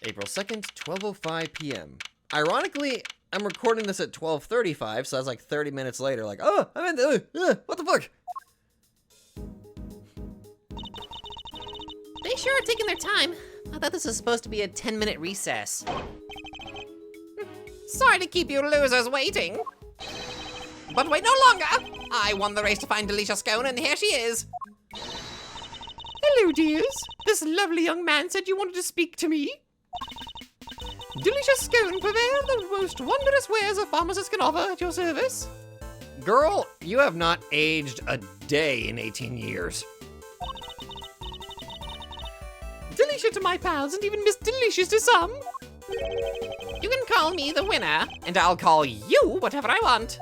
April 2nd, 12:05 p.m. Ironically, I'm recording this at 12:35, so that's like 30 minutes later. Like, oh, I'm in the, what the fuck? They sure are taking their time. I thought this was supposed to be a 10-minute recess. Sorry to keep you losers waiting. But wait no longer. I won the race to find Delisha Scone, and here she is. Hello, dears. This lovely young man said you wanted to speak to me. Delisha Scone, purveyor of the most wondrous wares a pharmacist can offer at your service. Girl, you have not aged a day in 18 years. Delisha to my pals, and even Miss Delicious to some. You can call me the winner, and I'll call you whatever I want.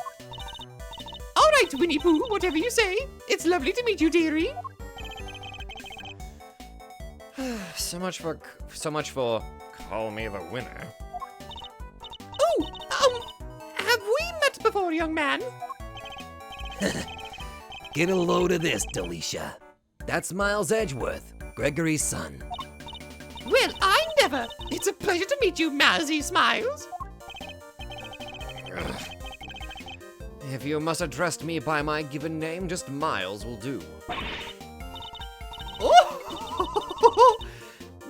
All right, Winnie Pooh, whatever you say. It's lovely to meet you, dearie. So much for call me the winner. Oh, have we met before, young man? Get a load of this, Delisha. That's Miles Edgeworth, Gregory's son. Well, I never. It's a pleasure to meet you, Mazzy Smiles. If you must address me by my given name, just Miles will do. Oh,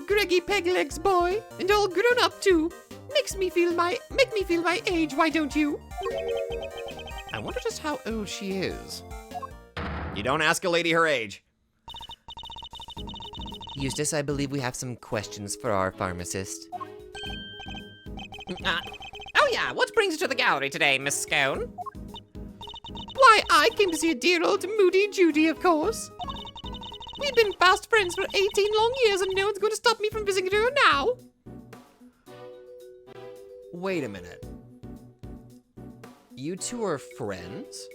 Greggy Peglegs boy, and all grown up too. Make me feel my age, why don't you? I wonder just how old she is. You don't ask a lady her age. Eustace, I believe we have some questions for our pharmacist. Oh yeah, what brings you to the gallery today, Miss Scone? Why, I came to see a dear old Moody Judy, of course. We've been fast friends for 18 long years, and no one's going to stop me from visiting her now. Wait a minute. You two are friends?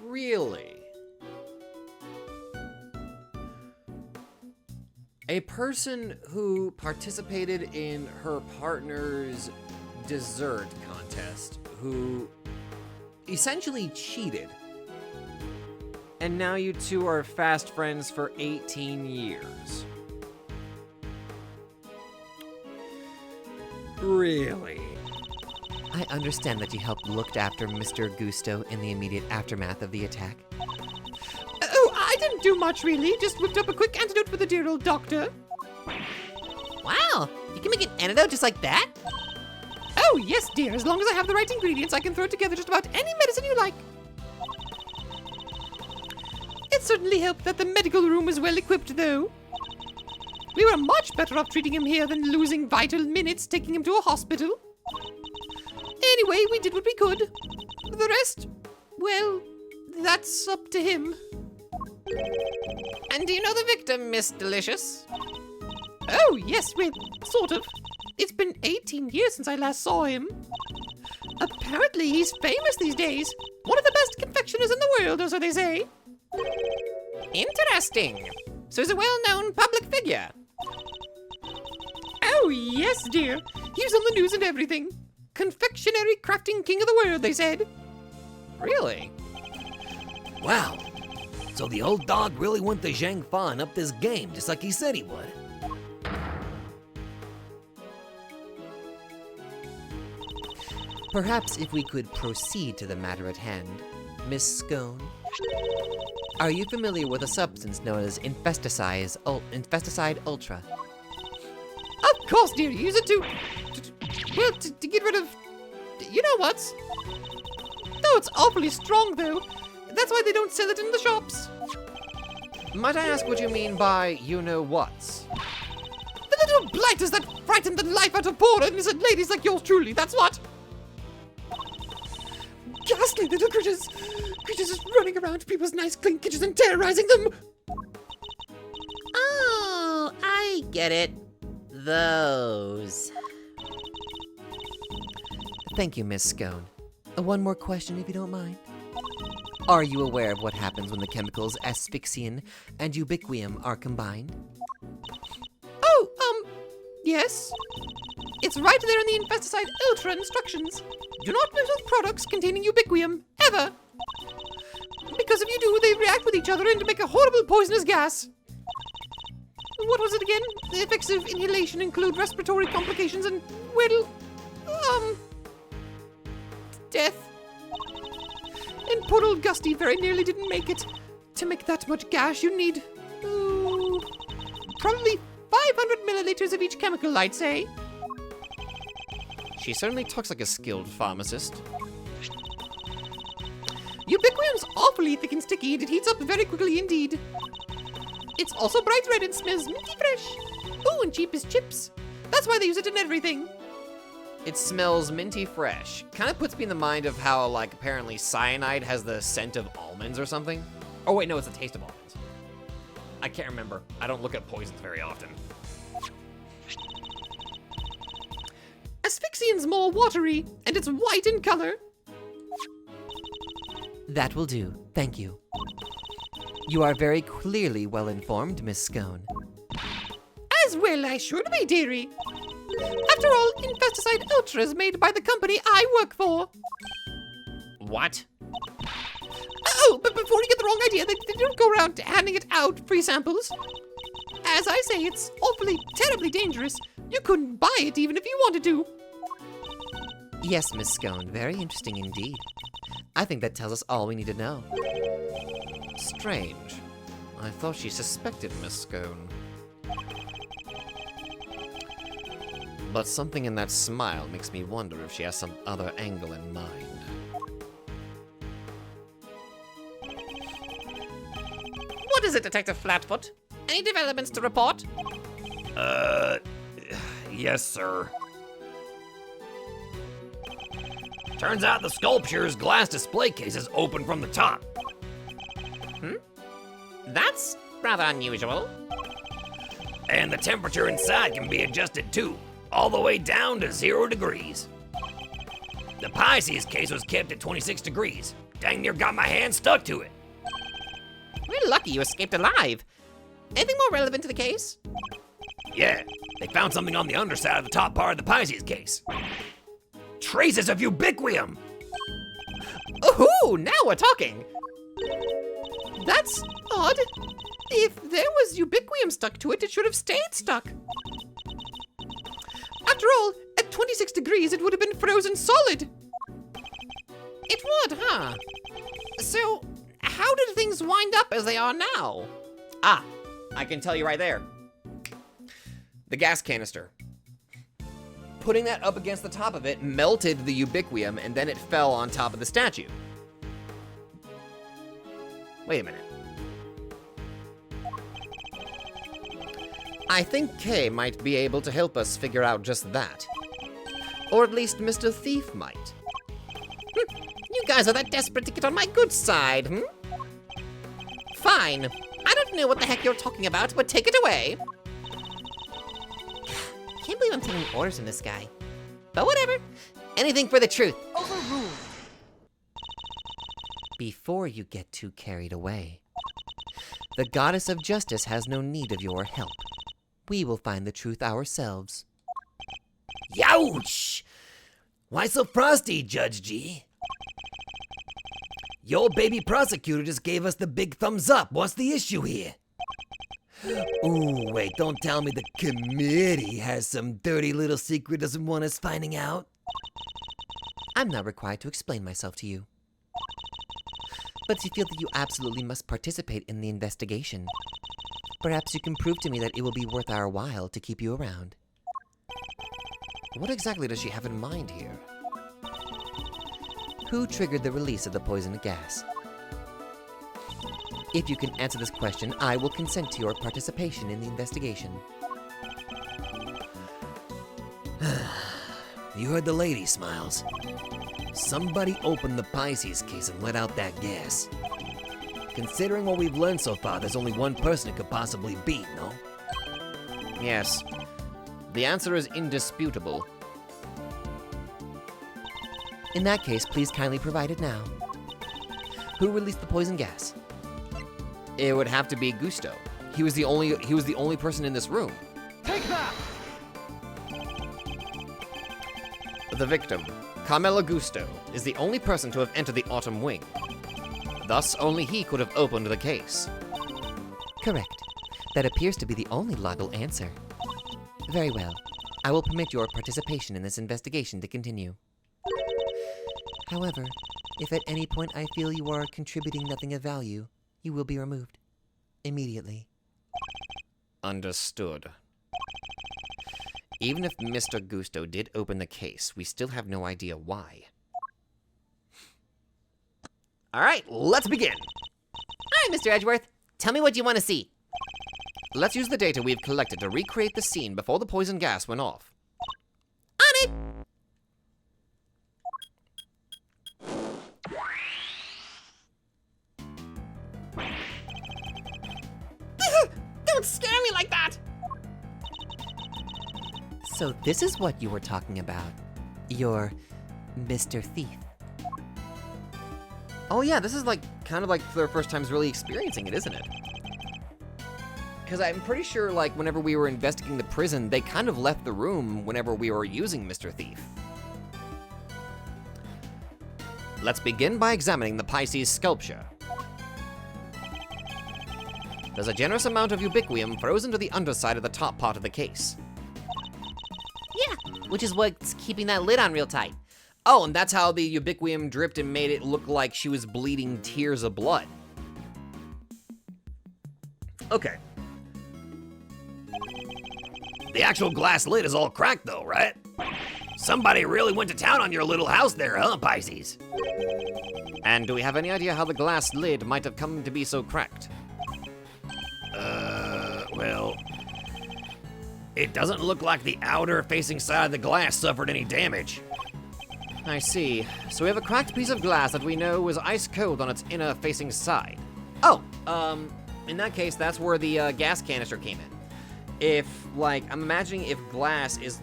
Really? A person who participated in her partner's dessert contest, who essentially cheated. And now you two are fast friends for 18 years. Really? I understand that you helped look after Mr. Gusto in the immediate aftermath of the attack. Oh, I didn't do much, really. Just whipped up a quick antidote for the dear old doctor. Wow, you can make an antidote just like that? Oh, yes, dear. As long as I have the right ingredients, I can throw together just about any medicine you like. It certainly helped that the medical room was well equipped, though. We were much better off treating him here than losing vital minutes taking him to a hospital. Anyway, we did what we could. The rest, well, that's up to him. And do you know the victim, Miss Delicious? Oh, yes, well, sort of. It's been 18 years since I last saw him. Apparently, he's famous these days. One of the best confectioners in the world, or so they say. Interesting. So he's a well-known public figure. Oh, yes, dear. He was on the news and everything. Confectionery crafting king of the world, they said. Really? Wow. So the old dog really went to Zhang Fa and upped his game, just like he said he would. Perhaps if we could proceed to the matter at hand. Miss Scone, are you familiar with a substance known as Infesticide Ultra? Of course, dear. Use it to get rid of... You know what? No, it's awfully strong, though. That's why they don't sell it in the shops. Might I ask what you mean by you-know-whats? The little blighters that frighten the life out of poor innocent ladies like yours truly, that's what. Ghastly little critters. Creatures just running around people's nice clean kitchens and terrorizing them. Oh, I get it. Those. Thank you, Miss Scone. One more question, if you don't mind. Are you aware of what happens when the chemicals asphyxian and ubiquium are combined? Oh, yes. It's right there in the Infesticide Ultra instructions. Do not mix with products containing ubiquium, ever. Because if you do, they react with each other and make a horrible poisonous gas. What was it again? The effects of inhalation include respiratory complications and, well, death. And poor old Gusty very nearly didn't make it. To make that much gas, you need, probably 500 milliliters of each chemical, I'd say. She certainly talks like a skilled pharmacist. Ubiquinum's awfully thick and sticky, and it heats up very quickly indeed. It's also bright red and smells minty fresh. Ooh, and cheap as chips. That's why they use it in everything. It smells minty fresh. Kind of puts me in the mind of how, like, apparently cyanide has the scent of almonds or something. Oh wait, no, it's the taste of almonds. I can't remember. I don't look at poisons very often. Asphyxian's more watery, and it's white in color. That will do, thank you. You are very clearly well informed, Miss Scone. As well I should be, dearie. After all, Infesticide Ultra is made by the company I work for. What? Oh, but before you get the wrong idea, they don't go around handing it out, free samples. As I say, it's awfully, terribly dangerous. You couldn't buy it even if you wanted to. Yes, Miss Scone, very interesting indeed. I think that tells us all we need to know. Strange. I thought she suspected Miss Scone. But something in that smile makes me wonder if she has some other angle in mind. What is it, Detective Flatfoot? Any developments to report? Yes, sir. Turns out the sculpture's glass display case is open from the top. That's rather unusual. And the temperature inside can be adjusted too, all the way down to 0 degrees. The Pisces case was kept at 26 degrees. Dang near got my hand stuck to it. We're lucky you escaped alive. Anything more relevant to the case? Yeah, they found something on the underside of the top part of the Pisces case. Traces of ubiquium! Ooh, now we're talking. That's odd. If there was ubiquium stuck to it, it should have stayed stuck. After all, at 26 degrees, it would have been frozen solid. It would, huh? So, how did things wind up as they are now? Ah, I can tell you right there. The gas canister. Putting that up against the top of it melted the ubiquium, and then it fell on top of the statue. Wait a minute. I think Kay might be able to help us figure out just that. Or at least Mr. Thief might. You guys are that desperate to get on my good side, hmm? Fine. I don't know what the heck you're talking about, but take it away. Can't believe I'm taking orders from this guy. But whatever. Anything for the truth. Overruled. Before you get too carried away, the goddess of justice has no need of your help. We will find the truth ourselves. Youch! Why so frosty, Judge G? Your baby prosecutor just gave us the big thumbs up. What's the issue here? Ooh, wait, don't tell me the committee has some dirty little secret doesn't want us finding out. I'm not required to explain myself to you. But you feel that you absolutely must participate in the investigation. Perhaps you can prove to me that it will be worth our while to keep you around. What exactly does she have in mind here? Who triggered the release of the poison gas? If you can answer this question, I will consent to your participation in the investigation. You heard the lady, Smiles. Somebody opened the Pisces case and let out that gas. Considering what we've learned so far, there's only one person it could possibly be, no? Yes. The answer is indisputable. In that case, please kindly provide it now. Who released the poison gas? It would have to be Gusto. He was the only person in this room. Take that! The victim, Carmela Gusto, is the only person to have entered the Autumn Wing. Thus, only he could have opened the case. Correct. That appears to be the only logical answer. Very well. I will permit your participation in this investigation to continue. However, if at any point I feel you are contributing nothing of value, you will be removed. Immediately. Understood. Even if Mr. Gusto did open the case, we still have no idea why. Alright, let's begin! Hi, Mr. Edgeworth. Tell me what you want to see. Let's use the data we've collected to recreate the scene before the poison gas went off. On it! Don't scare me like that! So this is what you were talking about. You're Mr. Thief. Oh yeah, this is kind of like their first times really experiencing it, isn't it? Because I'm pretty sure whenever we were investigating the prison, they kind of left the room whenever we were using Mr. Thief. Let's begin by examining the Pisces sculpture. There's a generous amount of ubiquium frozen to the underside of the top part of the case. Yeah, which is what's keeping that lid on real tight. Oh, and that's how the ubiquium dripped and made it look like she was bleeding tears of blood. Okay. The actual glass lid is all cracked though, right? Somebody really went to town on your little house there, huh, Pisces? And do we have any idea how the glass lid might have come to be so cracked? Well, it doesn't look like the outer facing side of the glass suffered any damage. I see. So we have a cracked piece of glass that we know was ice cold on its inner facing side. Oh, in that case, that's where the gas canister came in. If, I'm imagining if glass is,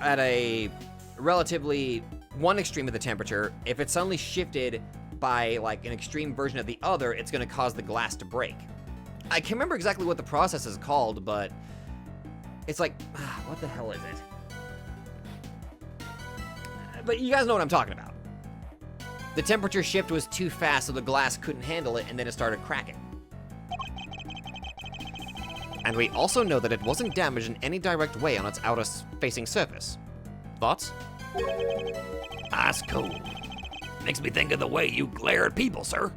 at a relatively one extreme of the temperature, if it's suddenly shifted by, an extreme version of the other, it's gonna cause the glass to break. I can't remember exactly what the process is called, but it's what the hell is it? But you guys know what I'm talking about. The temperature shift was too fast, so the glass couldn't handle it, and then it started cracking. And we also know that it wasn't damaged in any direct way on its outer facing surface. Thoughts? Ice cold. Makes me think of the way you glare at people, sir.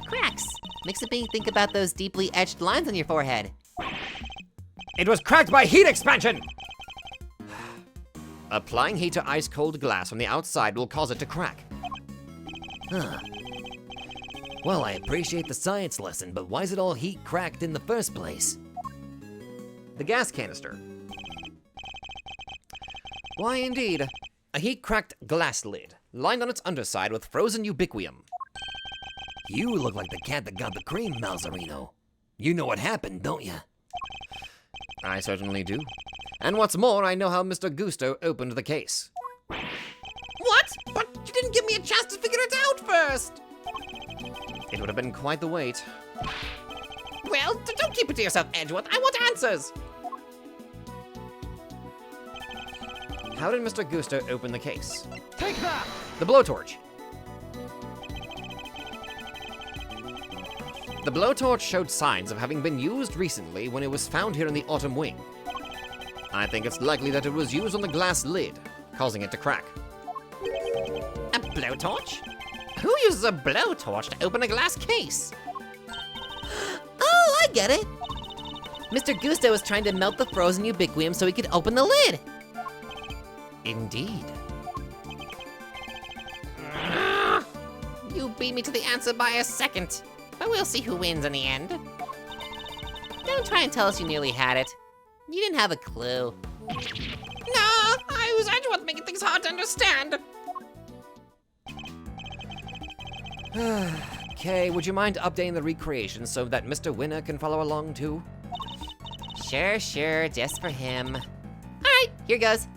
Cracks. Makes me think about those deeply etched lines on your forehead. It was cracked by heat expansion! Applying heat to ice-cold glass on the outside will cause it to crack. Huh. Well, I appreciate the science lesson, but why is it all heat cracked in the first place? The gas canister. Why, indeed. A heat-cracked glass lid, lined on its underside with frozen ubiquium. You look like the cat that got the cream, Malzarino. You know what happened, don't you? I certainly do. And what's more, I know how Mr. Gusto opened the case. What? But you didn't give me a chance to figure it out first! It would have been quite the wait. Well, don't keep it to yourself, Edgeworth. I want answers! How did Mr. Gusto open the case? Take that! The blowtorch. The blowtorch showed signs of having been used recently when it was found here in the autumn wing. I think it's likely that it was used on the glass lid, causing it to crack. A blowtorch? Who uses a blowtorch to open a glass case? Oh, I get it. Mr. Gusto was trying to melt the frozen ubiquium so he could open the lid. Indeed. You beat me to the answer by a second, but we'll see who wins in the end. Don't try and tell us you nearly had it. You didn't have a clue. No, I was Edgeworth making things hard to understand. Okay, would you mind updating the recreation so that Mr. Winner can follow along too? Sure, just for him. All right, here goes.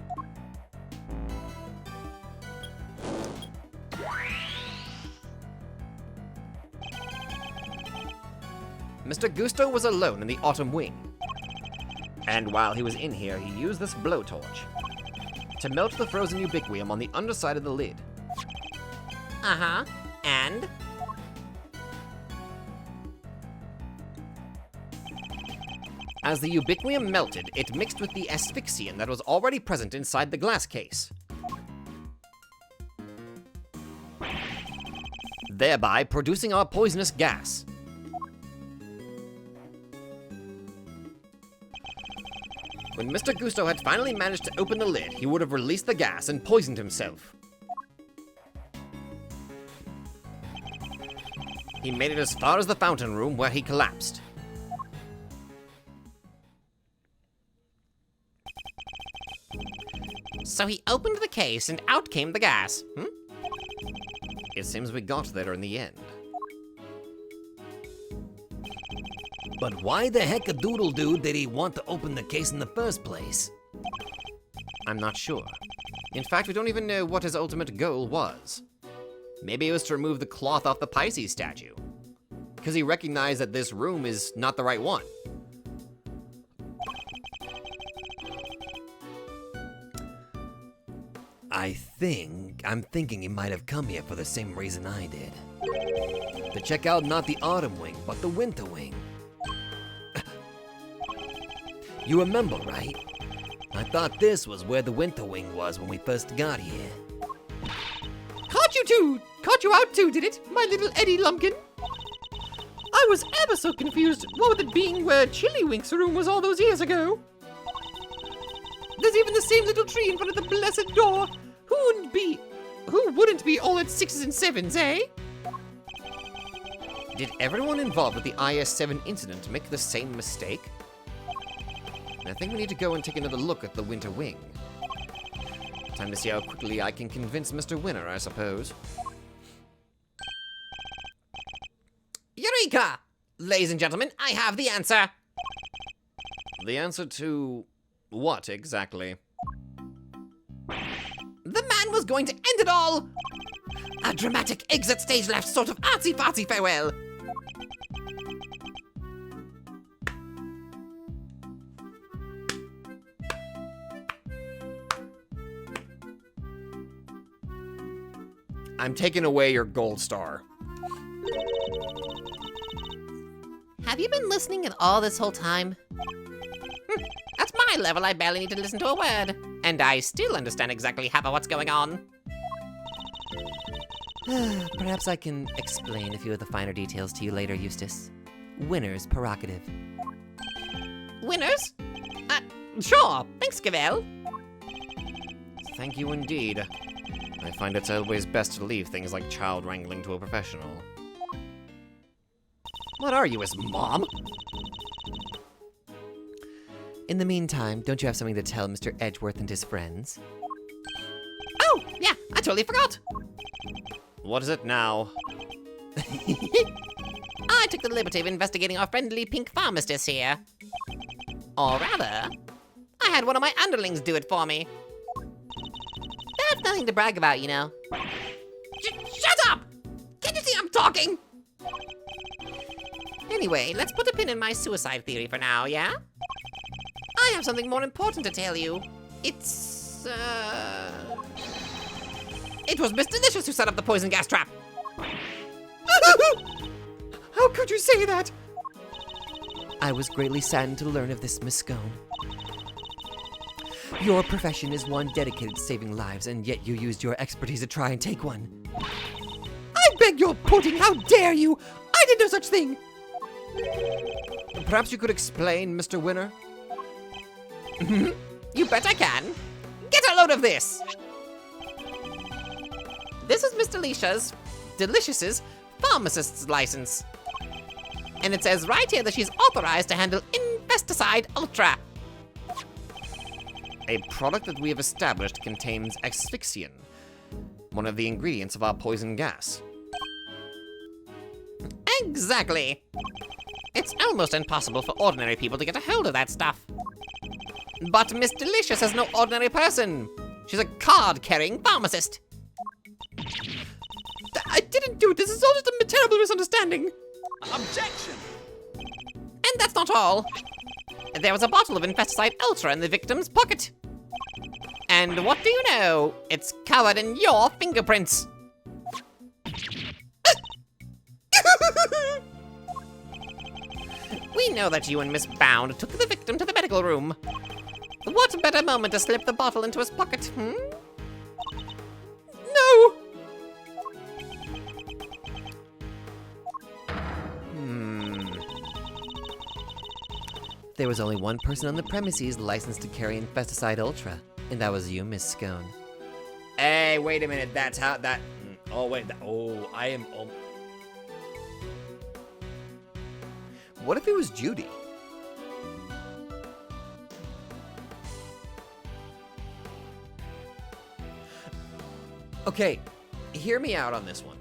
Mr. Gusto was alone in the autumn wing. And while he was in here, he used this blowtorch to melt the frozen ubiquium on the underside of the lid. Uh-huh, and? As the ubiquium melted, it mixed with the asphyxian that was already present inside the glass case, thereby producing our poisonous gas. When Mr. Gusto had finally managed to open the lid, he would have released the gas and poisoned himself. He made it as far as the fountain room, where he collapsed. So he opened the case and out came the gas. It seems we got there in the end. But why the heck a doodle dude did he want to open the case in the first place? I'm not sure. In fact, we don't even know what his ultimate goal was. Maybe it was to remove the cloth off the Pisces statue, because he recognized that this room is not the right one. I'm thinking he might have come here for the same reason I did. To check out not the autumn wing, but the winter wing. You remember, right? I thought this was where the winter wing was when we first got here. Caught you out too, did it, my little Eddie Lumpkin? I was ever so confused. What with it being where Chillywink's room was all those years ago? There's even the same little tree in front of the blessed door. Who wouldn't be all at 6s and 7s, eh? Did everyone involved with the IS-7 incident make the same mistake? I think we need to go and take another look at the winter wing. Time to see how quickly I can convince Mr. Winner, I suppose. Eureka! Ladies and gentlemen, I have the answer. The answer to what exactly? The man was going to end it all! A dramatic exit stage left sort of artsy-fartsy farewell. I'm taking away your gold star. Have you been listening at all this whole time? At my level, I barely need to listen to a word. And I still understand exactly half of what's going on. Perhaps I can explain a few of the finer details to you later, Eustace. Winner's prerogative. Winners? Sure. Thanks, Gavel. Thank you indeed. I find it's always best to leave things like child wrangling to a professional. What are you, his mom? In the meantime, don't you have something to tell Mr. Edgeworth and his friends? Oh, yeah, I totally forgot. What is it now? I took the liberty of investigating our friendly pink pharmacist here. Or rather, I had one of my underlings do it for me. That's nothing to brag about, you know. Shut up! Can't you see I'm talking? Anyway, let's put a pin in my suicide theory for now, yeah? I have something more important to tell you. It was Miss Delicious who set up the poison gas trap. How could you say that? I was greatly saddened to learn of this, Miss Scone. Your profession is one dedicated to saving lives, and yet you used your expertise to try and take one. I beg your pudding, how dare you! I did no such thing! Perhaps you could explain, Mr. Winner? You bet I can. Get a load of this! This is Miss Delicious's pharmacist's license. And it says right here that she's authorized to handle Infesticide Ultra. A product that we have established contains asphyxian, one of the ingredients of our poison gas. Exactly. It's almost impossible for ordinary people to get a hold of that stuff. But Miss Delicious is no ordinary person. She's a card-carrying pharmacist. I didn't do it. This is all just a terrible misunderstanding. Objection! And that's not all. There was a bottle of Infesticide Ultra in the victim's pocket. And what do you know? It's covered in your fingerprints. We We know that you and Miss Bound took the victim to the medical room. What better moment to slip the bottle into his pocket, hmm? No! There was only one person on the premises licensed to carry Infesticide Ultra, and that was you, Miss Scone. Hey, wait a minute. That's how that. Oh wait. Oh, I am. Oh. What if it was Judy? Okay, hear me out on this one.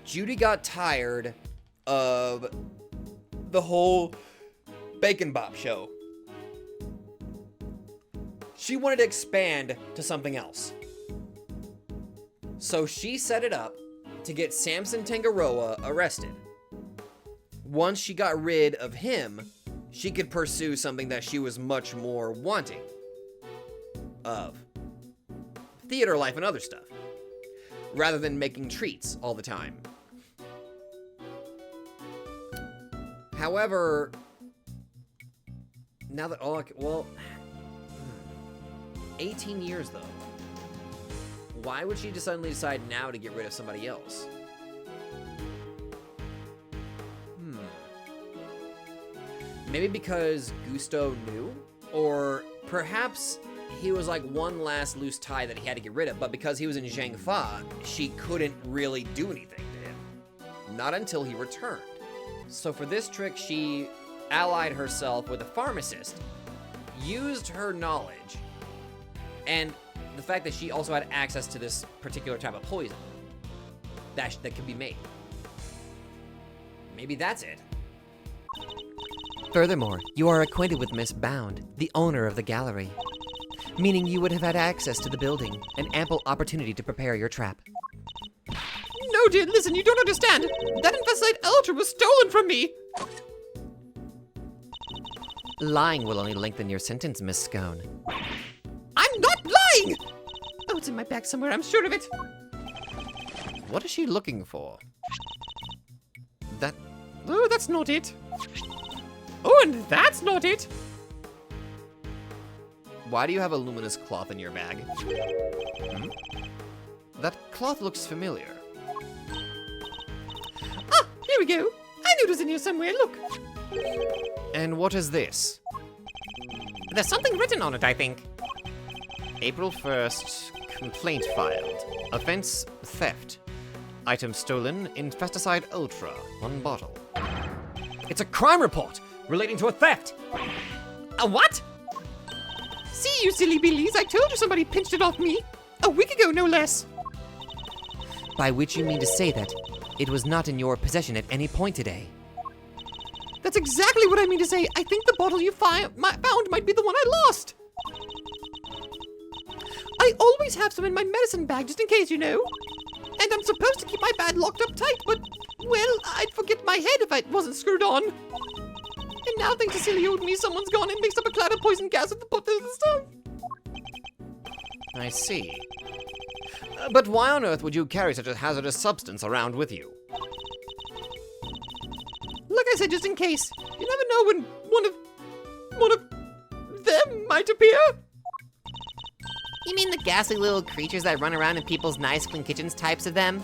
Judy got tired of the whole Bacon Bop show. She wanted to expand to something else. So she set it up to get Samson Tangaroa arrested. Once she got rid of him, she could pursue something that she was much more wanting of. Theater life and other stuff. Rather than making treats all the time. However, now that, 18 years though. Why would she just suddenly decide now to get rid of somebody else? Maybe because Gusto knew? Or perhaps he was like one last loose tie that he had to get rid of, but because he was in Zhang Fa, she couldn't really do anything to him. Not until he returned. So for this trick, she allied herself with a pharmacist, used her knowledge, and the fact that she also had access to this particular type of poison that could be made. Maybe that's it. Furthermore, you are acquainted with Miss Bound, the owner of the gallery, meaning you would have had access to the building and ample opportunity to prepare your trap. No, dear, listen, you don't understand. That Infesticide Ultra was stolen from me. Lying will only lengthen your sentence, Miss Scone. I'm not lying! Oh, it's in my bag somewhere, I'm sure of it. What is she looking for? Oh, that's not it. Oh, and that's not it. Why do you have a luminous cloth in your bag? That cloth looks familiar. Ah, here we go. I knew it was in here somewhere, look. And what is this? There's something written on it, I think. April 1st, complaint filed. Offense, theft. Item stolen, Infesticide Ultra, 1 bottle. It's a crime report relating to a theft! A what? See, you silly billies, I told you somebody pinched it off me. A week ago, no less. By which you mean to say that it was not in your possession at any point today. That's exactly what I mean to say. I think the bottle you found might be the one I lost. I always have some in my medicine bag, just in case, you know. And I'm supposed to keep my bag locked up tight, but, well, I'd forget my head if it wasn't screwed on. And now, thanks to silly old me, someone's gone and mixed up a cloud of poison gas with the stuff. I see. But why on earth would you carry such a hazardous substance around with you? Like I said, just in case. You never know when one of them might appear. You mean the ghastly little creatures that run around in people's nice, clean kitchens types of them?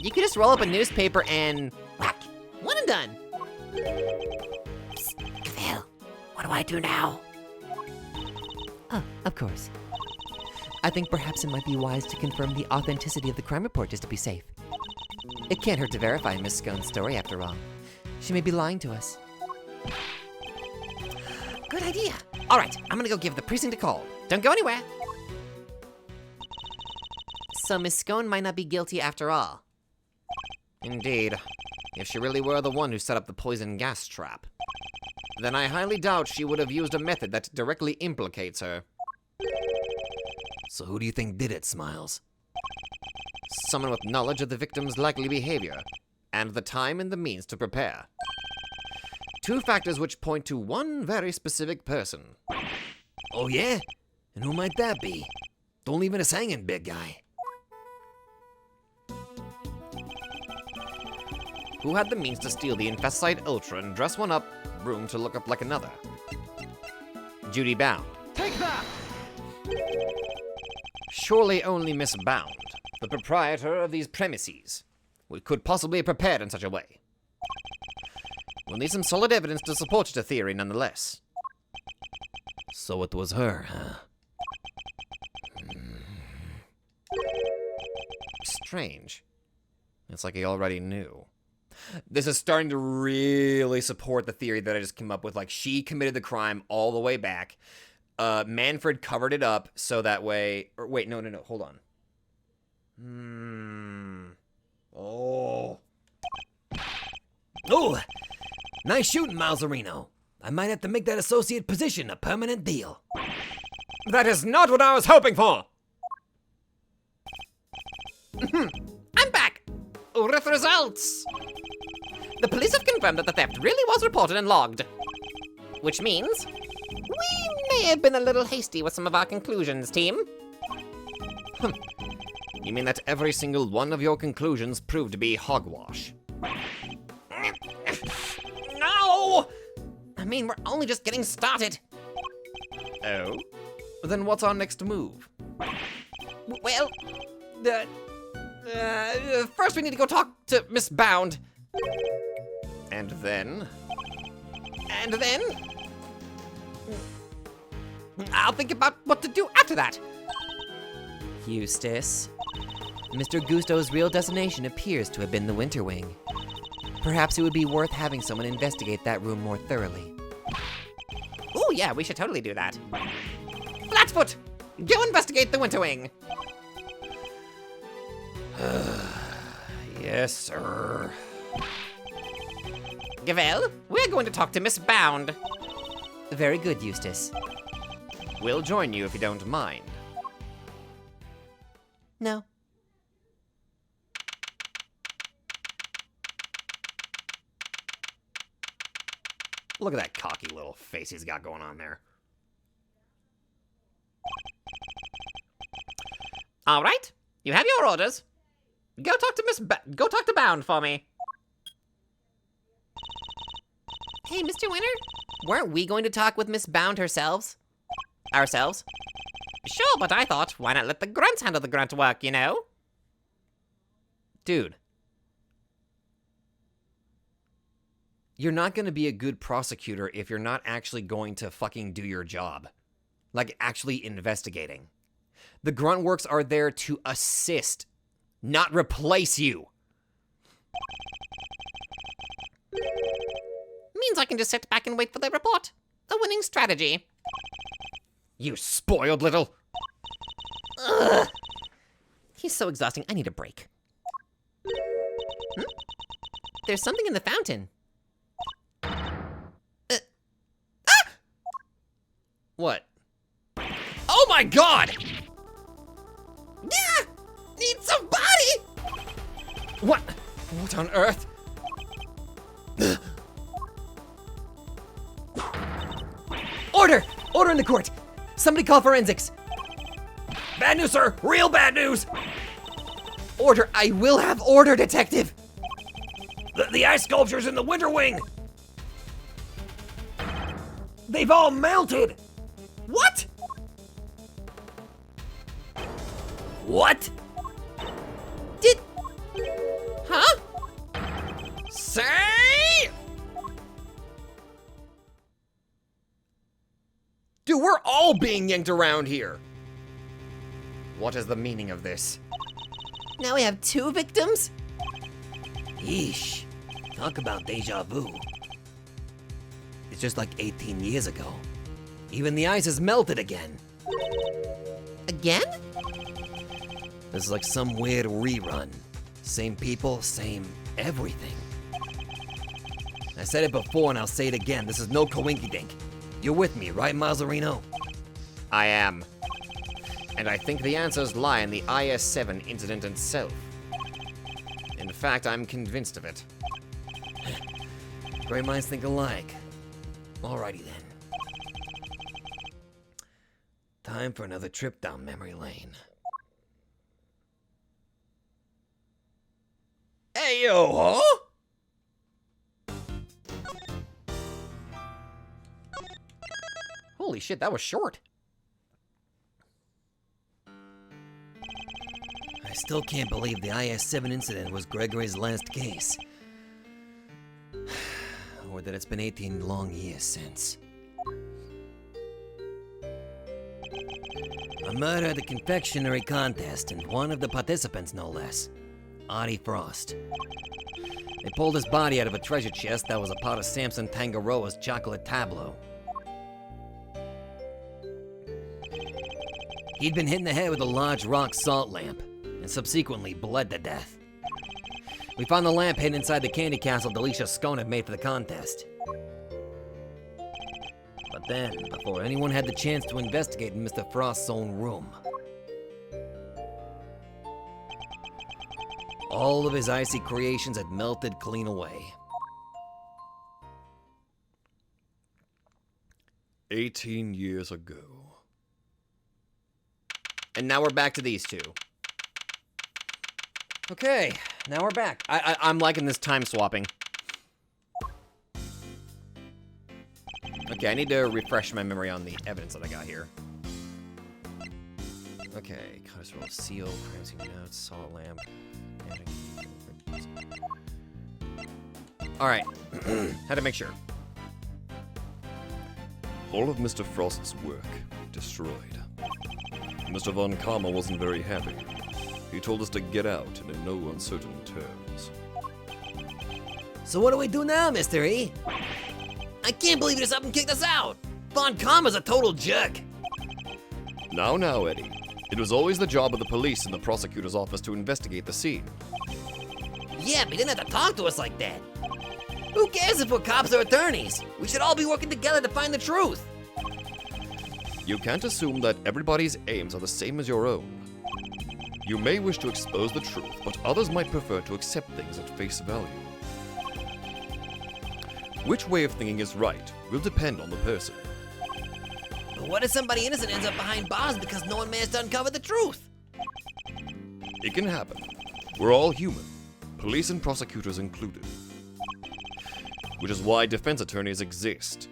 You could just roll up a newspaper and whack, one and done. Psst, Cavell, what do I do now? Oh, of course. I think perhaps it might be wise to confirm the authenticity of the crime report just to be safe. It can't hurt to verify Miss Scone's story after all. She may be lying to us. Good idea. All right, I'm gonna go give the precinct a call. Don't go anywhere. So Miss Scone might not be guilty after all. Indeed. If she really were the one who set up the poison gas trap, then I highly doubt she would have used a method that directly implicates her. So who do you think did it, Smiles? Someone with knowledge of the victim's likely behavior, and the time and the means to prepare. 2 factors which point to one very specific person. Oh yeah? And who might that be? Don't leave us hanging, big guy. Who had the means to steal the Infesticide Ultra and dress one up room to look up like another? Judy Bound. Take that! Surely only Miss Bound, the proprietor of these premises, could possibly have prepared in such a way. We'll need some solid evidence to support your theory nonetheless. So it was her, huh? Strange. It's like he already knew. This is starting to really support the theory that I just came up with. Like, she committed the crime all the way back. Manfred covered it up so that way... Or wait, no, hold on. Oh, nice shooting, Malzarino. I might have to make that associate position a permanent deal. That is not what I was hoping for! I'm back! With results! The police have confirmed that the theft really was reported and logged. Which means... we may have been a little hasty with some of our conclusions, team. You mean that every single one of your conclusions proved to be hogwash? No! I mean, we're only just getting started. Oh? Then what's our next move? Well, first we need to go talk to Miss Bound. And then? And then... I'll think about what to do after that. Eustace, Mr. Gusto's real destination appears to have been the Winter Wing. Perhaps it would be worth having someone investigate that room more thoroughly. Oh yeah, we should totally do that. Flatfoot, go investigate the Winter Wing. Yes, sir. Gavel, we're going to talk to Miss Bound. Very good, Eustace. We'll join you if you don't mind. No. Look at that cocky little face he's got going on there. All right, you have your orders. Go talk to Bound for me. Hey, Mr. Winter, weren't we going to talk with Miss Bound ourselves? Sure, but I thought, why not let the grunts handle the grunt work, you know? Dude. You're not gonna be a good prosecutor if you're not actually going to fucking do your job. Like, actually investigating. The grunt works are there to assist, not replace you. Means I can just sit back and wait for the report. A winning strategy. You spoiled little... Ugh. He's so exhausting, I need a break. There's something in the fountain. What? Oh my god! Yeah! Need somebody! What? What on earth? Order! Order in the court! Somebody call forensics! Bad news, sir! Real bad news! Order! I will have order, detective! The ice sculptures in the Winter Wing! They've all melted! What? What? Huh? Say! Dude, we're all being yanked around here. What is the meaning of this? Now we have 2 victims? Yeesh. Talk about deja vu. It's just like 18 years ago. Even the ice has melted again. Again? This is like some weird rerun. Same people, same everything. I said it before and I'll say it again. This is no coinky-dink. You're with me, right, Mazzarino? I am. And I think the answers lie in the IS-7 incident itself. In fact, I'm convinced of it. Great minds think alike. Alrighty then. Time for another trip down memory lane. Hey, yo, huh? Holy shit, that was short. I still can't believe the IS-7 incident was Gregory's last case. Or that it's been 18 long years since. A murder at a confectionery contest, and one of the participants, no less. Artie Frost. They pulled his body out of a treasure chest that was a part of Samson Tangaroa's chocolate tableau. He'd been hit in the head with a large rock salt lamp, and subsequently bled to death. We found the lamp hidden inside the candy castle Delisha Scone had made for the contest. But then, before anyone had the chance to investigate in Mr. Frost's own room, all of his icy creations had melted clean away. 18 years ago. And now we're back to these two. Okay, now we're back. I'm liking this time swapping. Okay, I need to refresh my memory on the evidence that I got here. Okay, colors roll, seal, crime scene notes, salt lamp. All right, had to make sure. All of Mr. Frost's work destroyed. Mr. Von Karma wasn't very happy. He told us to get out and in no uncertain terms. So what do we do now, Mr. E? I can't believe he just up and kicked us out! Von Karma's a total jerk! Now, Eddie. It was always the job of the police and the prosecutor's office to investigate the scene. Yeah, but he didn't have to talk to us like that. Who cares if we're cops or attorneys? We should all be working together to find the truth. You can't assume that everybody's aims are the same as your own. You may wish to expose the truth, but others might prefer to accept things at face value. Which way of thinking is right will depend on the person. But what if somebody innocent ends up behind bars because no one managed to uncover the truth? It can happen. We're all human, police and prosecutors included. Which is why defense attorneys exist.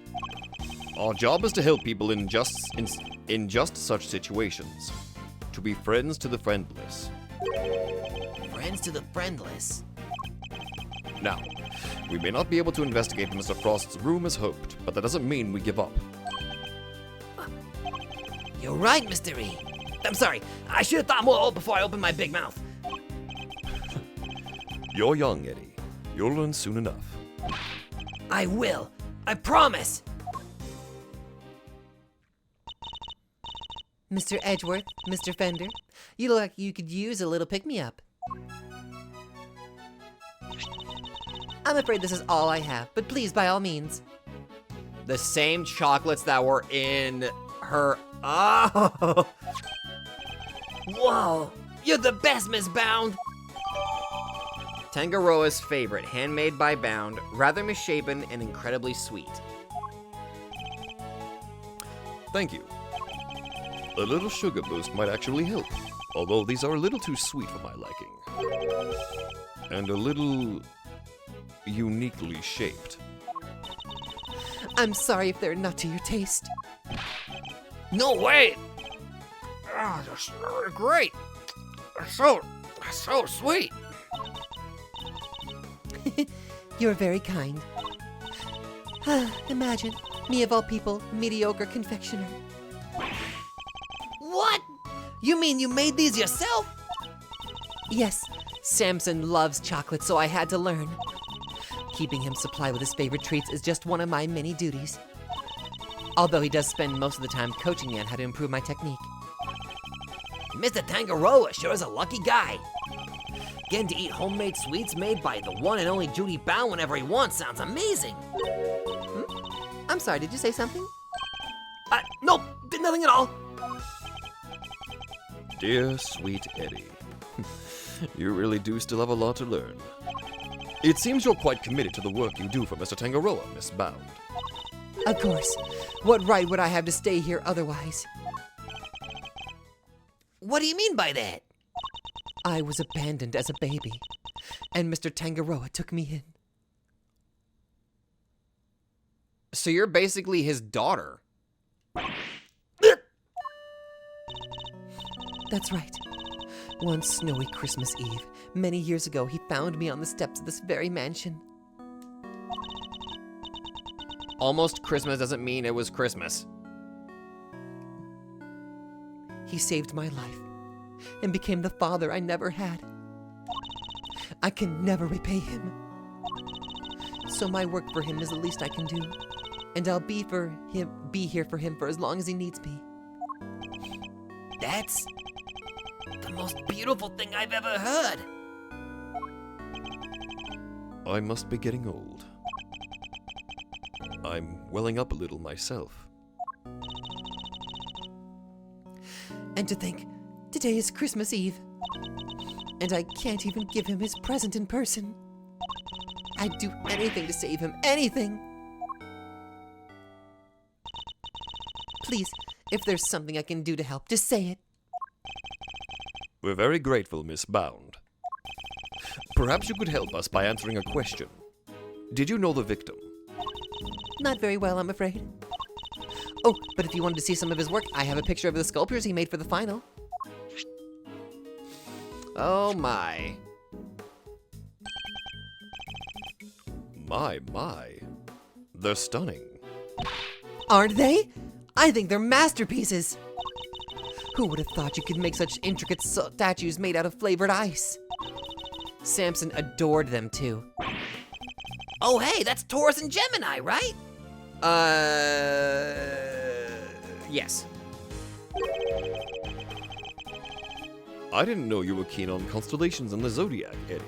Our job is to help people in just such situations. To be friends to the friendless. Friends to the friendless. Now, we may not be able to investigate Mr. Frost's room as hoped, but that doesn't mean we give up. You're right, Mr. E. I'm sorry, I should have thought more before I opened my big mouth. You're young, Eddie. You'll learn soon enough. I will. I promise. Mr. Edgeworth, Mr. Fender, you look like you could use a little pick-me-up. I'm afraid this is all I have, but please, by all means. The same chocolates that were in her. Oh! Whoa, you're the best, Miss Bound. Tangaroa's favorite, handmade by Bound, rather misshapen and incredibly sweet. Thank you. A little sugar boost might actually help, although these are a little too sweet for my liking. And a little uniquely shaped. I'm sorry if they're not to your taste. No way! Oh, they're great. They're so sweet. You're very kind. Imagine, me of all people, mediocre confectioner. What? You mean you made these yourself? Yes, Samson loves chocolate, so I had to learn. Keeping him supplied with his favorite treats is just one of my many duties. Although he does spend most of the time coaching me on how to improve my technique. Mr. Tangaroa sure is a lucky guy. Getting to eat homemade sweets made by the one and only Judy Bound whenever he wants sounds amazing. I'm sorry, did you say something? Nope, did nothing at all. Dear sweet Eddie, you really do still have a lot to learn. It seems you're quite committed to the work you do for Mr. Tangaroa, Miss Bound. Of course. What right would I have to stay here otherwise? What do you mean by that? I was abandoned as a baby, and Mr. Tangaroa took me in. So you're basically his daughter. That's right. One snowy Christmas Eve, many years ago, he found me on the steps of this very mansion. Almost Christmas doesn't mean it was Christmas. He saved my life and became the father I never had. I can never repay him. So my work for him is the least I can do, and I'll be here for him for as long as he needs me. That's the most beautiful thing I've ever heard. I must be getting old. I'm welling up a little myself. And to think, today is Christmas Eve, and I can't even give him his present in person. I'd do anything to save him, anything! Please, if there's something I can do to help, just say it. We're very grateful, Miss Bound. Perhaps you could help us by answering a question. Did you know the victim? Not very well, I'm afraid. Oh, but if you wanted to see some of his work, I have a picture of the sculptures he made for the final. Oh my. My. They're stunning. Aren't they? I think they're masterpieces. Who would have thought you could make such intricate statues made out of flavored ice? Samson adored them too. Oh, hey, that's Taurus and Gemini, right? Yes. I didn't know you were keen on constellations and the zodiac, Eddie.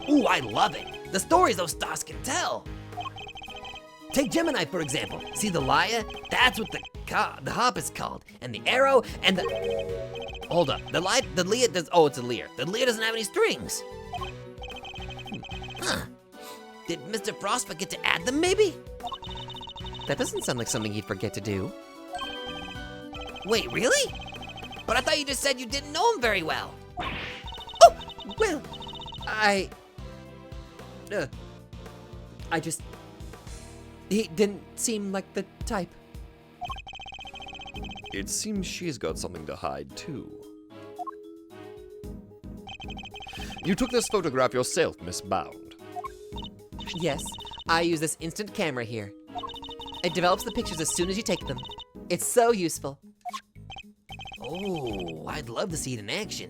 Ooh, I love it. The stories those stars can tell. Take Gemini, for example. See the lyre? That's what the harp is called. And the arrow and the... Hold up. The lyre does... Oh, it's a lyre. The lyre doesn't have any strings. Huh. Did Mr. Frost forget to add them, maybe? That doesn't sound like something he'd forget to do. Wait, really? But I thought you just said you didn't know him very well. Oh, well, he didn't seem like the type. It seems she's got something to hide, too. You took this photograph yourself, Miss Bound. Yes, I use this instant camera here. It develops the pictures as soon as you take them. It's so useful. Oh, I'd love to see it in action.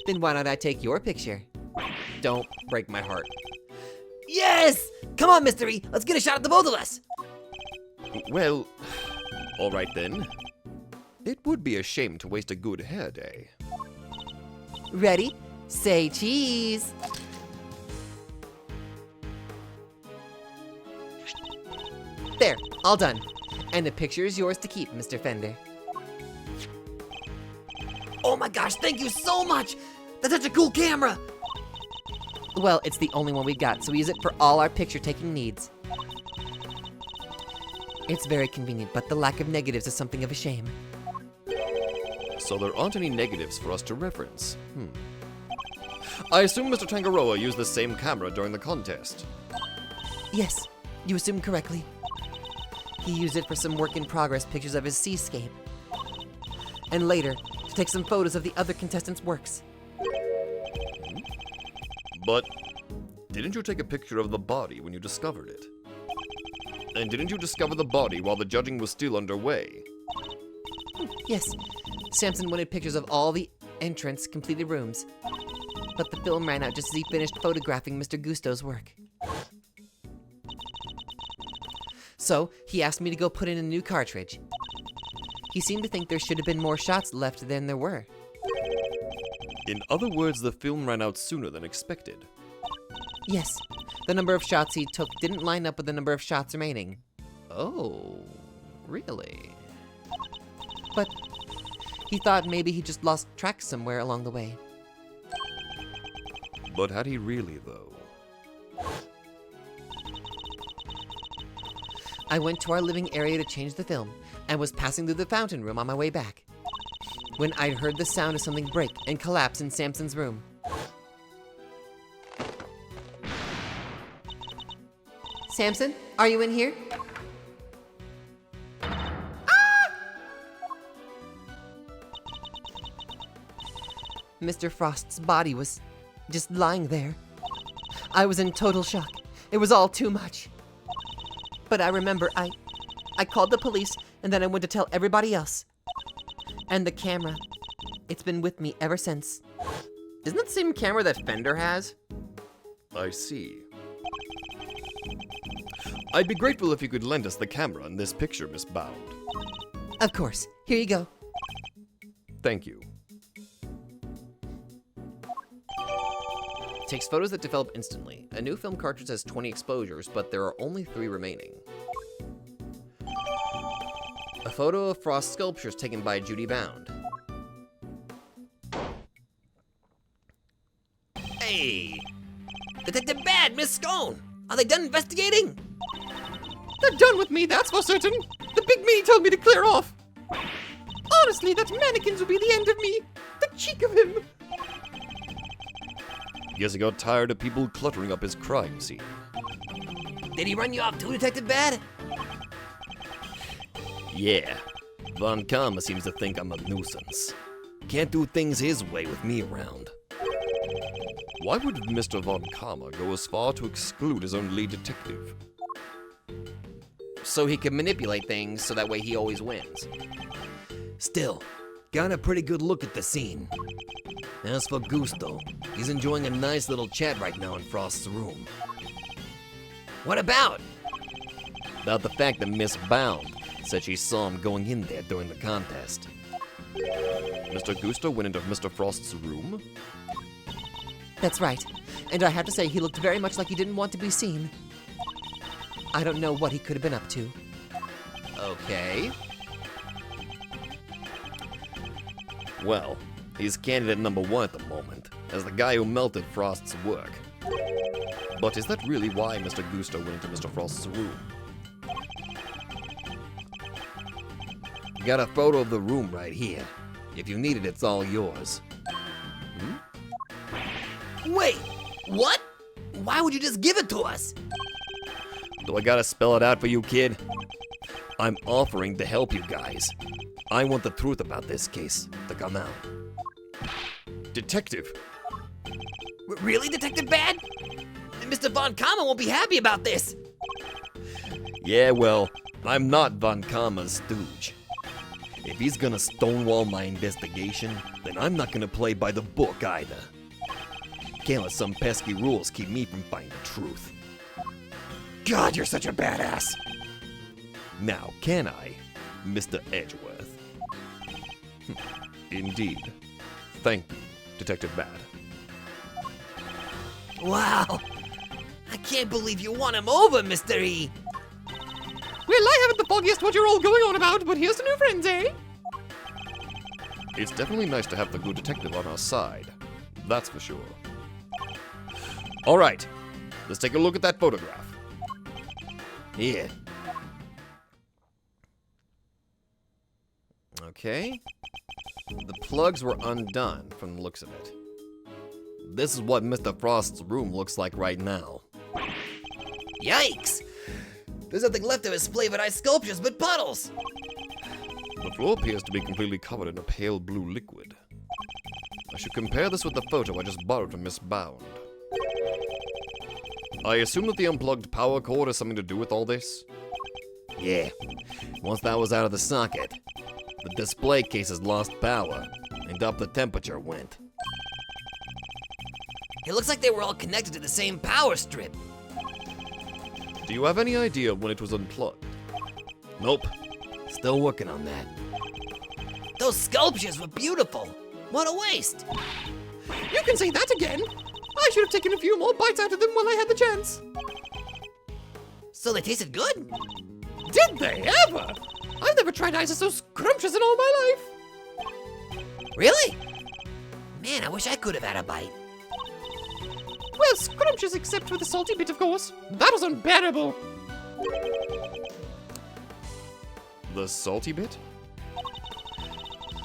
Then why not I take your picture? Don't break my heart. Yes! Come on, Mystery. Let's get a shot at the both of us. Well, all right then. It would be a shame to waste a good hair day. Ready? Say cheese. There, all done. And the picture is yours to keep, Mr. Fender. Oh my gosh, thank you so much! That's such a cool camera! Well, it's the only one we got, so we use it for all our picture-taking needs. It's very convenient, but the lack of negatives is something of a shame. So there aren't any negatives for us to reference. I assume Mr. Tangaroa used the same camera during the contest. Yes, you assumed correctly. He used it for some work-in-progress pictures of his seascape. And later, to take some photos of the other contestants' works. But didn't you take a picture of the body when you discovered it? And didn't you discover the body while the judging was still underway? Yes, Samson wanted pictures of all the entrance completed rooms. But the film ran out just as he finished photographing Mr. Gusto's work. So, he asked me to go put in a new cartridge. He seemed to think there should have been more shots left than there were. In other words, the film ran out sooner than expected. Yes, the number of shots he took didn't line up with the number of shots remaining. Oh, really? But he thought maybe he just lost track somewhere along the way. But had he really, though? I went to our living area to change the film, and was passing through the fountain room on my way back, when I heard the sound of something break and collapse in Samson's room. Samson, are you in here? Mr. Frost's body was just lying there. I was in total shock. It was all too much. But I remember I called the police and then I went to tell everybody else. And the camera, it's been with me ever since. Isn't that the same camera that Fender has? I see. I'd be grateful if you could lend us the camera in this picture, Miss Bound. Of course. Here you go. Thank you. Takes photos that develop instantly. A new film cartridge has 20 exposures, but there are only 3 remaining. A photo of Frost sculptures taken by Judy Bound. Hey! Detective Bad, Miss Scone! Are they done investigating? They're done with me, that's for certain. The big me told me to clear off. Honestly, that mannequins will be the end of me. The cheek of him. Guess he got tired of people cluttering up his crime scene. Did he run you off too, Detective Bad? Yeah. Von Karma seems to think I'm a nuisance. Can't do things his way with me around. Why would Mr. Von Karma go as far to exclude his own lead detective? So he can manipulate things so that way he always wins. Still, got a pretty good look at the scene. As for Gusto, he's enjoying a nice little chat right now in Frost's room. What about? About the fact that Miss Bound said she saw him going in there during the contest. Mr. Gusto went into Mr. Frost's room? That's right. And I have to say, he looked very much like he didn't want to be seen. I don't know what he could have been up to. Okay. Well, he's candidate number 1 at the moment, as the guy who melted Frost's work. But is that really why Mr. Gusto went into Mr. Frost's room? Got a photo of the room right here. If you need it, it's all yours. Wait, what? Why would you just give it to us? Do I gotta spell it out for you, kid? I'm offering to help you guys. I want the truth about this case to come out. Detective! Really, Detective Bad? Mr. Von Karma won't be happy about this. Yeah, well, I'm not Von Karma's stooge. If he's gonna stonewall my investigation, then I'm not gonna play by the book either. Can't let some pesky rules keep me from finding the truth. God, you're such a badass! Now, can I, Mr. Edgeworth? Indeed. Thank you, Detective Bad. Wow. I can't believe you won him over, Mr. E. Well, I haven't the foggiest what you're all going on about, but here's to new friends, eh? It's definitely nice to have the good detective on our side. That's for sure. All right, let's take a look at that photograph. Here. Okay. The plugs were undone from the looks of it. This is what Mr. Frost's room looks like right now. Yikes! There's nothing left of his flavored ice sculptures but puddles. The floor appears to be completely covered in a pale blue liquid. I should compare this with the photo I just borrowed from Miss Bound. I assume that the unplugged power cord has something to do with all this? Yeah. Once that was out of the socket, The display cases lost power, and up the temperature went. it looks like they were all connected to the same power strip. Do you have any idea when it was unplugged? Nope. Still working on that. Those sculptures were beautiful. What a waste. You can say that again. I should have taken a few more bites out of them while I had the chance. So they tasted good? Did they ever? I've never tried ice so scrumptious in all my life. Really? Man, I wish I could have had a bite. Well, scrumptious except for the salty bit, of course. That was unbearable. The salty bit?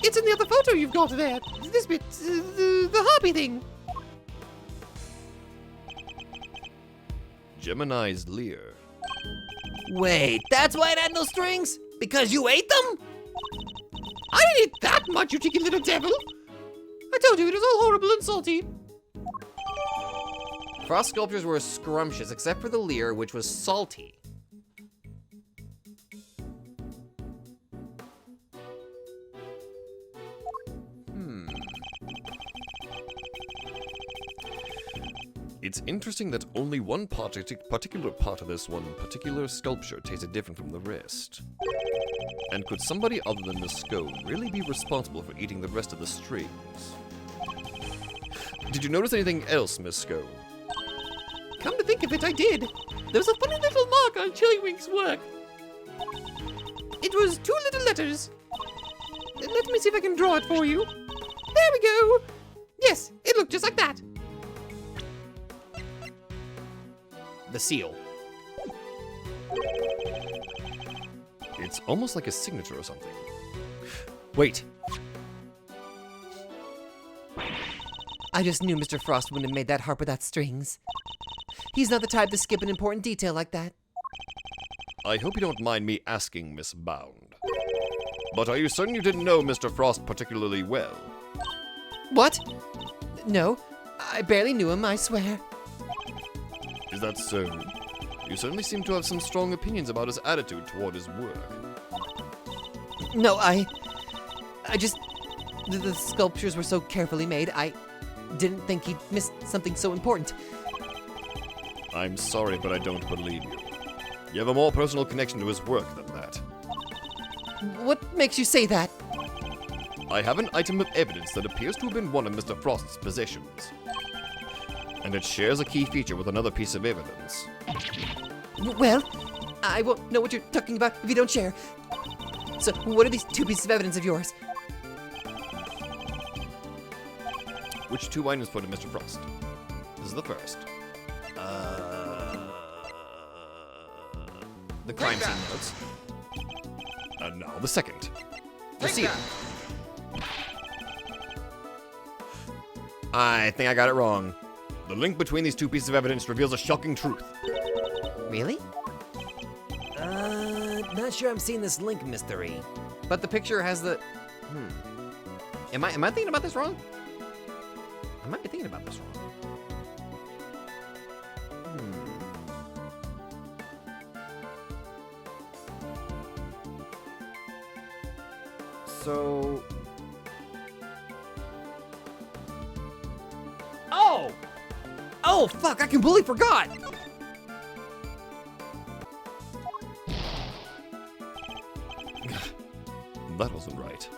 It's in the other photo you've got there. This bit, the harpy thing. Gemini's leer. Wait, that's why it had no strings? Because you ate them? I didn't eat that much, you cheeky little devil. I told you, it was all horrible and salty. Frost sculptures were scrumptious, except for the Leer, which was salty. It's interesting that only one particular part of this one particular sculpture tasted different from the rest. And could somebody other than Miss Scone really be responsible for eating the rest of the strings? Did you notice anything else, Miss Scone? Come to think of it, I did. There was a funny little mark on Chillywink's work. It was 2 little letters. Let me see if I can draw it for you. There we go. Yes, it looked just like that. The seal. It's almost like a signature or something. Wait, I just knew Mr. Frost wouldn't have made that harp without strings. He's not the type to skip an important detail like that. I hope you don't mind me asking, Miss Bound. But are you certain you didn't know Mr. Frost particularly well? What? No, I barely knew him, I swear. Is that so? You certainly seem to have some strong opinions about his attitude toward his work. No, I just... The sculptures were so carefully made, I didn't think he'd missed something so important. I'm sorry, but I don't believe you. You have a more personal connection to his work than that. What makes you say that? I have an item of evidence that appears to have been one of Mr. Frost's possessions. And it shares a key feature with another piece of evidence. Well, I won't know what you're talking about if you don't share. So, what are these 2 pieces of evidence of yours? Which 2 items put in Mr. Frost? This is the first. The crime scene notes. And now the second. The seal. I think I got it wrong. The link between these 2 pieces of evidence reveals a shocking truth. Really? Not sure I'm seeing this link, mystery. But the picture has the... Am I thinking about this wrong? I might be thinking about this wrong. So... Oh! Oh, fuck, I completely forgot! That wasn't right.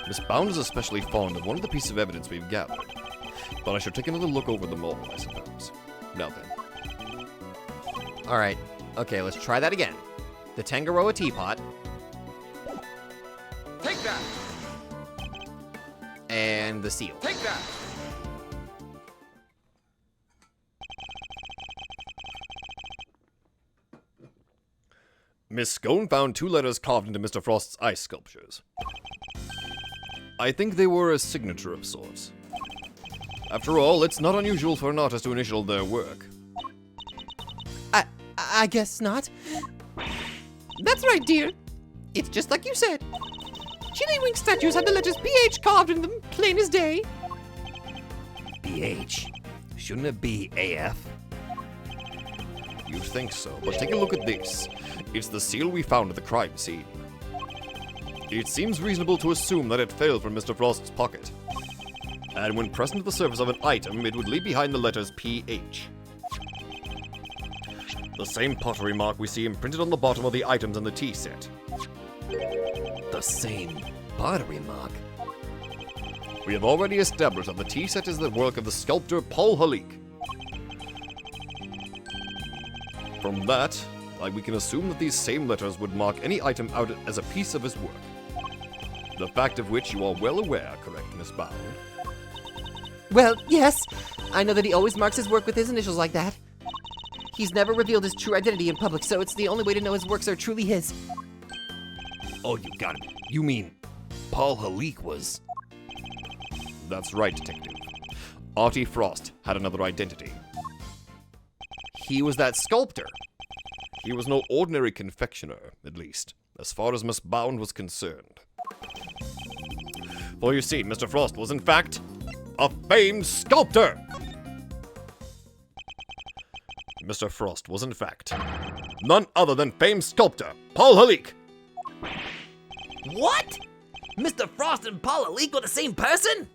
Miss Bound is especially fond of one of the pieces of evidence we've gathered. But I should take another look over them all, I suppose. Now then. Alright, okay, let's try that again. The Tangaroa teapot. Take that! And the seal. Take that! Miss Scone found 2 letters carved into Mr. Frost's ice sculptures. I think they were a signature of sorts. After all, it's not unusual for an artist to initial their work. I guess not. That's right, dear. It's just like you said. Chillywink statues had the letters PH carved in them, plain as day. BH. Shouldn't it be AF? You'd think so, but take a look at this. It's the seal we found at the crime scene. It seems reasonable to assume that it fell from Mr. Frost's pocket. And when pressed into the surface of an item, it would leave behind the letters PH. The same pottery mark we see imprinted on the bottom of the items in the tea set. The same pottery mark. We have already established that the tea set is the work of the sculptor Paul Halik. From that, we can assume that these same letters would mark any item out as a piece of his work. The fact of which you are well aware, correct, Miss Bound? Well, yes. I know that he always marks his work with his initials like that. He's never revealed his true identity in public, so it's the only way to know his works are truly his. Oh, you got it. You mean Paul Halik was... That's right, Detective. Artie Frost had another identity. He was that sculptor. He was no ordinary confectioner, at least, as far as Miss Bound was concerned. For you see, Mr. Frost was in fact a famed sculptor! Mr. Frost was in fact none other than famed sculptor Paul Halik. What? Mr. Frost and Paul Halik were the same person?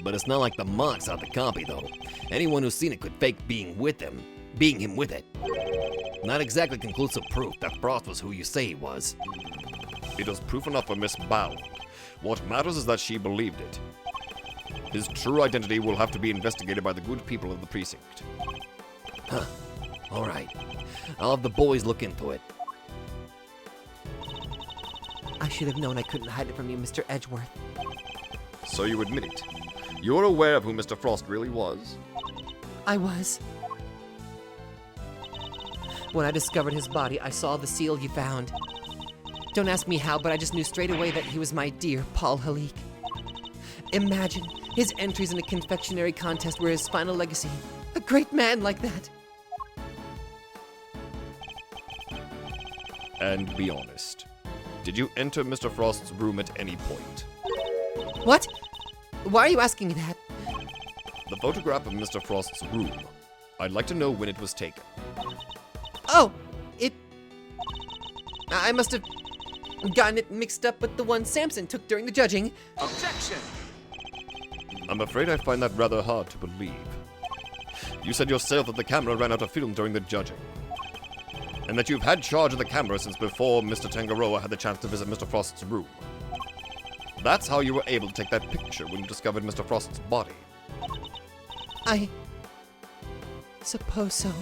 But it's not like the marks are the copy, though. Anyone who's seen it could fake being him with it. Not exactly conclusive proof that Frost was who you say he was. It was proof enough for Miss Bound. What matters is that she believed it. His true identity will have to be investigated by the good people of the precinct. Huh. All right. I'll have the boys look into it. I should have known I couldn't hide it from you, Mr. Edgeworth. So you admit it. You're aware of who Mr. Frost really was? I was. When I discovered his body, I saw the seal you found. Don't ask me how, but I just knew straight away that he was my dear Paul Halik. Imagine his entries in a confectionery contest were his final legacy. A great man like that. And be honest. Did you enter Mr. Frost's room at any point? What? Why are you asking me that? The photograph of Mr. Frost's room. I'd like to know when it was taken. Oh, I must have gotten it mixed up with the one Samson took during the judging. Objection! I'm afraid I find that rather hard to believe. You said yourself that the camera ran out of film during the judging. And that you've had charge of the camera since before Mr. Tangaroa had the chance to visit Mr. Frost's room. That's how you were able to take that picture when you discovered Mr. Frost's body. I suppose so.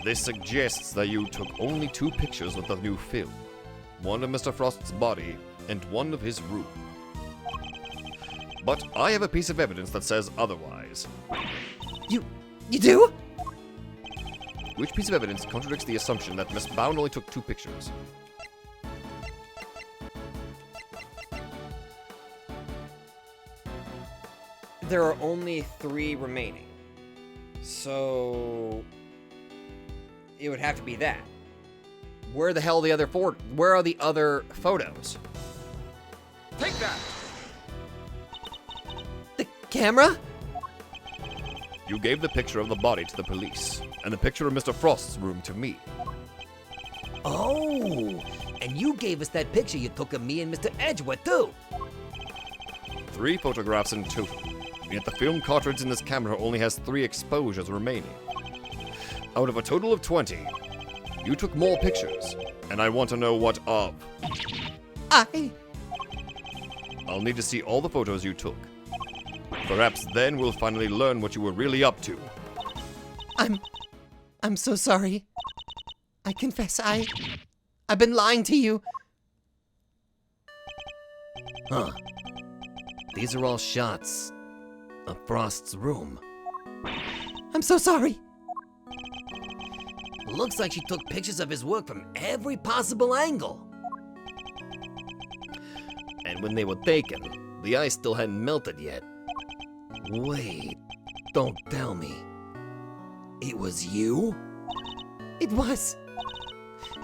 This suggests that you took only 2 pictures with the new film. One of Mr. Frost's body and one of his room. But I have a piece of evidence that says otherwise. You do? Which piece of evidence contradicts the assumption that Miss Bound only took 2 pictures? There are only 3 remaining. So it would have to be that. Where the hell are the other 4? Where are the other photos? Take that! The camera? You gave the picture of the body to the police, and the picture of Mr. Frost's room to me. Oh, and you gave us that picture you took of me and Mr. Edgeworth, too. 3 photographs in total, yet the film cartridge in this camera only has 3 exposures remaining. Out of a total of 20, you took more pictures, and I want to know what of. I'll need to see all the photos you took. Perhaps then we'll finally learn what you were really up to. I'm so sorry. I confess, I've been lying to you. Huh. These are all shots of Frost's room. I'm so sorry. Looks like she took pictures of his work from every possible angle. And when they were taken, the ice still hadn't melted yet. Wait, don't tell me. It was you? It was.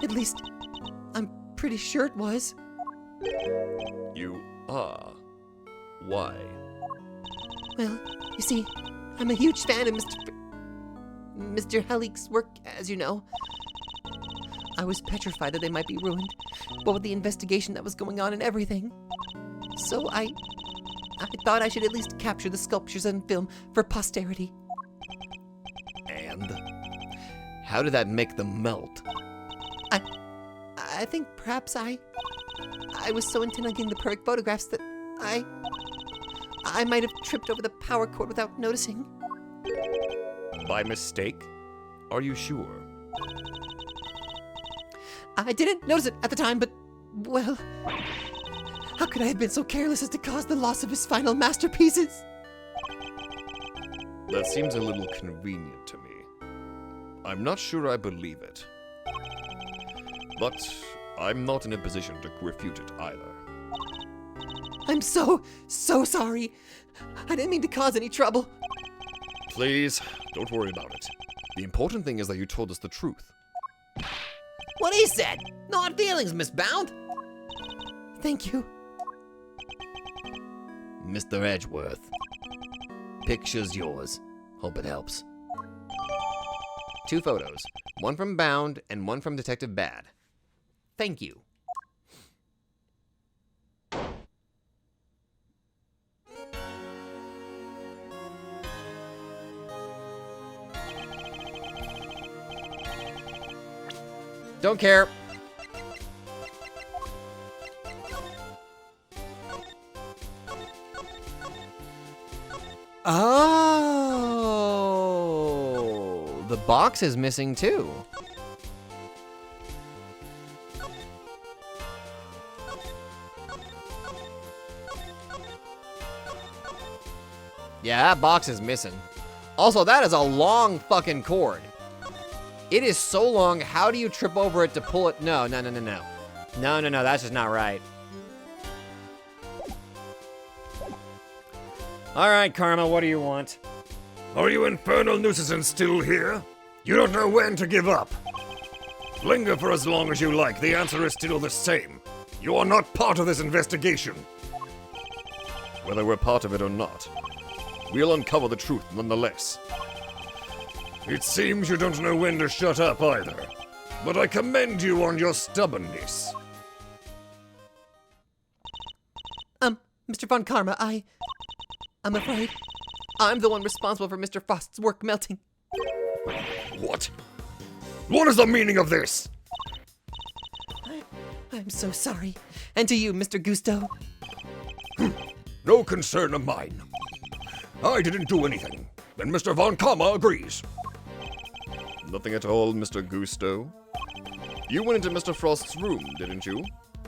At least, I'm pretty sure it was. You are. Why? Well, you see, I'm a huge fan of Mr. Halik's work, as you know. I was petrified that they might be ruined, what with the investigation that was going on and everything. So I thought I should at least capture the sculptures on film for posterity. And? How did that make them melt? I think perhaps I was so intent on getting the perfect photographs that I might have tripped over the power cord without noticing. By mistake? Are you sure? I didn't notice it at the time, but, well, how could I have been so careless as to cause the loss of his final masterpieces? That seems a little convenient to me. I'm not sure I believe it. But I'm not in a position to refute it either. I'm so sorry. I didn't mean to cause any trouble. Please, don't worry about it. The important thing is that you told us the truth. What he said. No hard feelings, Miss Bound. Thank you. Mr. Edgeworth. Picture's yours. Hope it helps. 2 photos. One from Bound and one from Detective Bad. Thank you. Don't care. Oh, the box is missing too. Yeah, that box is missing. Also, that is a long fucking cord. It is so long, how do you trip over it to pull it? No, no, no, no, no. No, no, no, that's just not right. All right, Karma, what do you want? Are you infernal nuisances still here? You don't know when to give up. Linger for as long as you like. The answer is still the same. You are not part of this investigation. Whether we're part of it or not, we'll uncover the truth nonetheless. It seems you don't know when to shut up either. But I commend you on your stubbornness. Mr. Von Karma, I'm afraid I'm the one responsible for Mr. Frost's work melting. What? What is the meaning of this? I'm so sorry. And to you, Mr. Gusto. No concern of mine. I didn't do anything, and Mr. Von Karma agrees. Nothing at all, Mr. Gusto. You went into Mr. Frost's room, didn't you?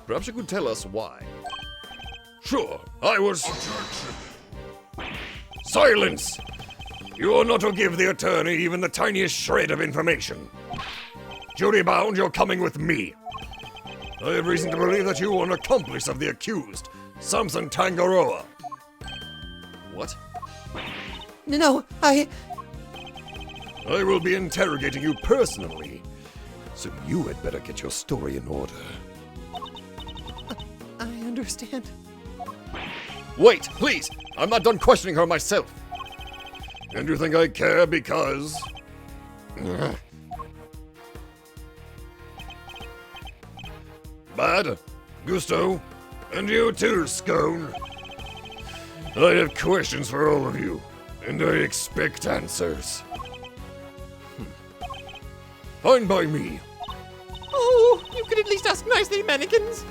Perhaps you could tell us why. Sure, I was... Silence! You are not to give the attorney even the tiniest shred of information. Judy Bound, you're coming with me. I have reason to believe that you are an accomplice of the accused, Samson Tangaroa. What? No, I will be interrogating you personally, so you had better get your story in order. I understand. Wait, please! I'm not done questioning her myself. And you think I care because... Bad, Gusto, and you too, Scone. I have questions for all of you, and I expect answers. Fine by me. Oh, you could at least ask nicely, mannequins.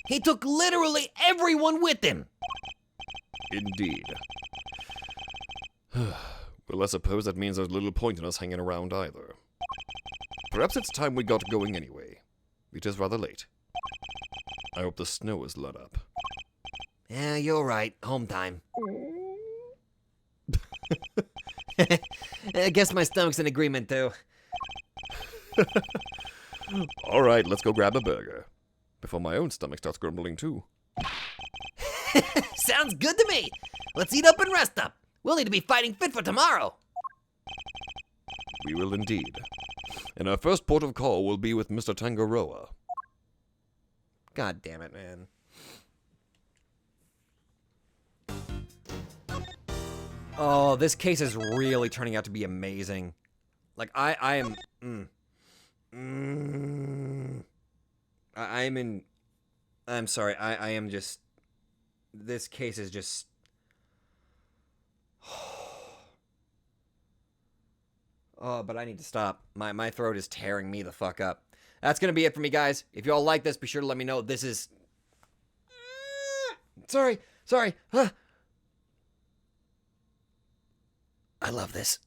He took literally everyone with him. Indeed. Well, I suppose that means there's little point in us hanging around either. Perhaps it's time we got going anyway. It is rather late. I hope the snow is let up. Yeah, you're right. Home time. I guess my stomach's in agreement, too. All right, let's go grab a burger. Before my own stomach starts grumbling, too. Sounds good to me. Let's eat up and rest up. We'll need to be fighting fit for tomorrow. We will indeed. And our first port of call will be with Mr. Tangaroa. God damn it, man. Oh, this case is really turning out to be amazing. Like, I am... I'm in... I'm sorry, I am just... This case is just... Oh, but I need to stop. My throat is tearing me the fuck up. That's gonna be it for me, guys. If you all like this, be sure to let me know. This is... Sorry. I love this.